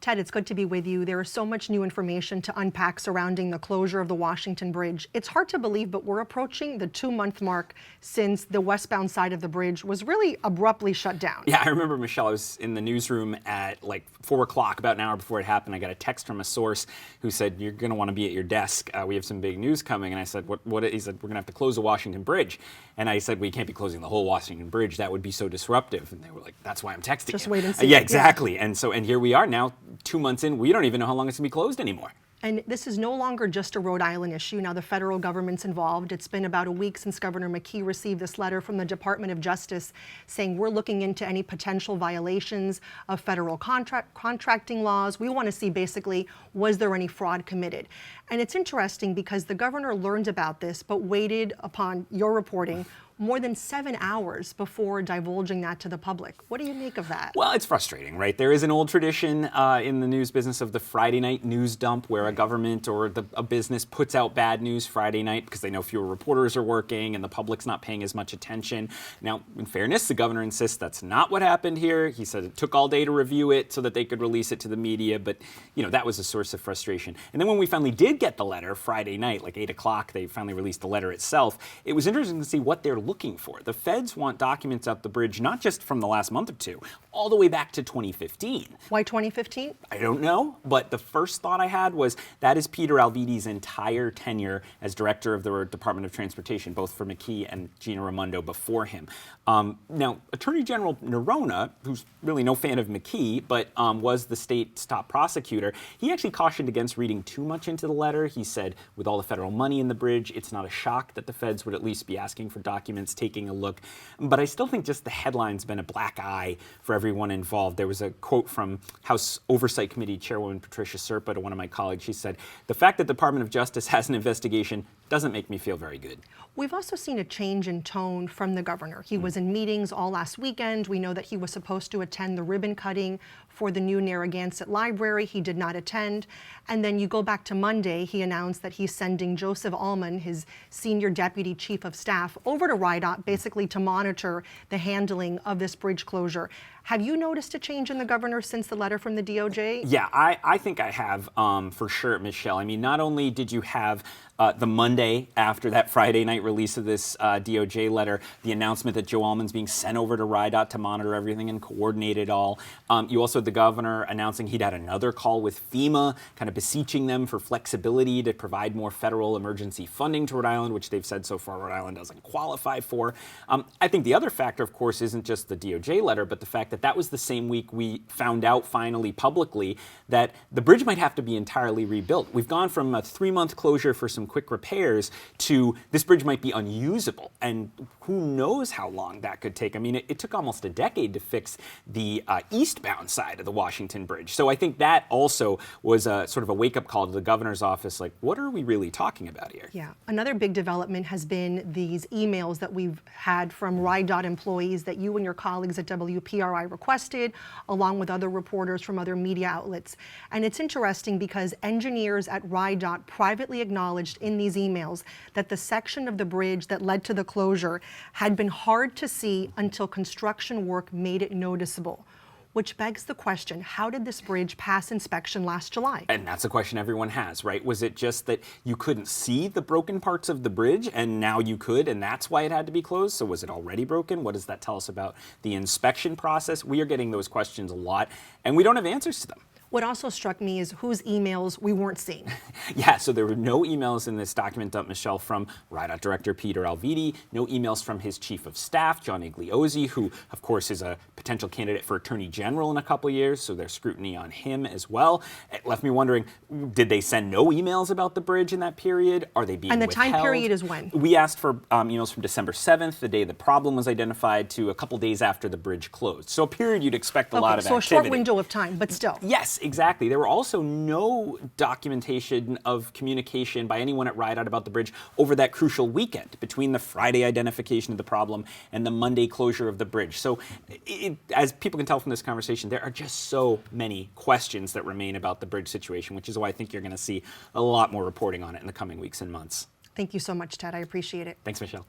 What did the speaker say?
Ted, it's good to be with you. There is so much new information to unpack surrounding the closure of the Washington Bridge. It's hard to believe, but we're approaching the 2-month mark since the westbound side of the bridge was really abruptly shut down. Yeah, I remember, Michelle, I was in the newsroom at like 4 o'clock, about an hour before it happened. I got a text from a source who said, "You're going to want to be at your desk. We have some big news coming." And I said, what? He said, "We're going to have to close the Washington Bridge." And I said, "We can't be closing the whole Washington Bridge. That would be so disruptive." And they were like, "That's why I'm texting Just you." wait and see. Yeah, exactly. Yeah. And here we are now, 2 months in. We don't even know how long it's going to be closed anymore. And this is no longer just a Rhode Island issue. Now the federal government's involved. It's been about a week since Governor McKee received this letter from the Department of Justice saying we're looking into any potential violations of federal contracting laws. We want to see basically, was there any fraud committed? And it's interesting because the governor learned about this, but waited upon your reporting more than 7 hours before divulging that to the public. What do you make of that? Well, it's frustrating, right? There is an old tradition in the news business of the Friday night news dump where a government or a business puts out bad news Friday night because they know fewer reporters are working and the public's not paying as much attention. Now, in fairness, the governor insists that's not what happened here. He said it took all day to review it so that they could release it to the media, but that was a source of frustration. And then when we finally did get the letter Friday night, like 8 o'clock, they finally released the letter itself. It was interesting to see what they're looking for. The feds want documents out the bridge, not just from the last month or two, all the way back to 2015. Why 2015? I don't know, but the first thought I had was that is Peter Alvidi's entire tenure as director of the Department of Transportation, both for McKee and Gina Raimondo before him. Now, Attorney General Nerona, who's really no fan of McKee, but was the state's top prosecutor, he actually cautioned against reading too much into the letter. He said, with all the federal money in the bridge, it's not a shock that the feds would at least be asking for documents, taking a look. But I still think just the headline's been a black eye for everyone involved. There was a quote from House Oversight Committee Chairwoman Patricia Serpa to one of my colleagues. She said, "The fact that the Department of Justice has an investigation doesn't make me feel very good." We've also seen a change in tone from the governor. He was in meetings all last weekend. We know that he was supposed to attend the ribbon cutting for the new Narragansett Library. He did not attend. And then you go back to Monday, he announced that he's sending Joseph Allman, his senior deputy chief of staff, over to RIDOT basically to monitor the handling of this bridge closure. Have you noticed a change in the governor since the letter from the DOJ? Yeah, I think I have for sure, Michelle. I mean, not only did you have the Monday after that Friday night release of this DOJ letter, the announcement that Joe Allman's being sent over to RIDOT to monitor everything and coordinate it all. You also had the governor announcing he'd had another call with FEMA, kind of beseeching them for flexibility to provide more federal emergency funding to Rhode Island, which they've said so far Rhode Island doesn't qualify for. I think the other factor, of course, isn't just the DOJ letter, but the fact that that was the same week we found out finally publicly that the bridge might have to be entirely rebuilt. We've gone from a 3-month closure for some quick repairs to this bridge might be unusable, and who knows how long that could take. I mean, it took almost a decade to fix the eastbound side of the Washington Bridge. So I think that also was a sort of a wake-up call to the governor's office, like, what are we really talking about here? Yeah, another big development has been these emails that we've had from RIDOT employees that you and your colleagues at WPRI requested, along with other reporters from other media outlets. And it's interesting because engineers at RIDOT privately acknowledged in these emails that the section of the bridge that led to the closure had been hard to see until construction work made it noticeable. Which begs the question, how did this bridge pass inspection last July? And that's a question everyone has, right? Was it just that you couldn't see the broken parts of the bridge and now you could, and that's why it had to be closed? So was it already broken? What does that tell us about the inspection process? We are getting those questions a lot, and we don't have answers to them. What also struck me is whose emails we weren't seeing. Yeah, so there were no emails in this document dump, Michelle, from RIDOT Director Peter Alvidi, no emails from his Chief of Staff, John Igliozzi, who, of course, is a potential candidate for Attorney General in a couple years, so there's scrutiny on him as well. It left me wondering, did they send no emails about the bridge in that period? Are they being withheld? And the time period is when? We asked for emails from December 7th, the day the problem was identified, to a couple days after the bridge closed. So a period you'd expect a lot of activity. So a short window of time, but still. Yes, exactly. There were also no documentation of communication by anyone at RIDOT about the bridge over that crucial weekend between the Friday identification of the problem and the Monday closure of the bridge. So as people can tell from this conversation, there are just so many questions that remain about the bridge situation, which is why I think you're going to see a lot more reporting on it in the coming weeks and months. Thank you so much, Ted. I appreciate it. Thanks, Michelle.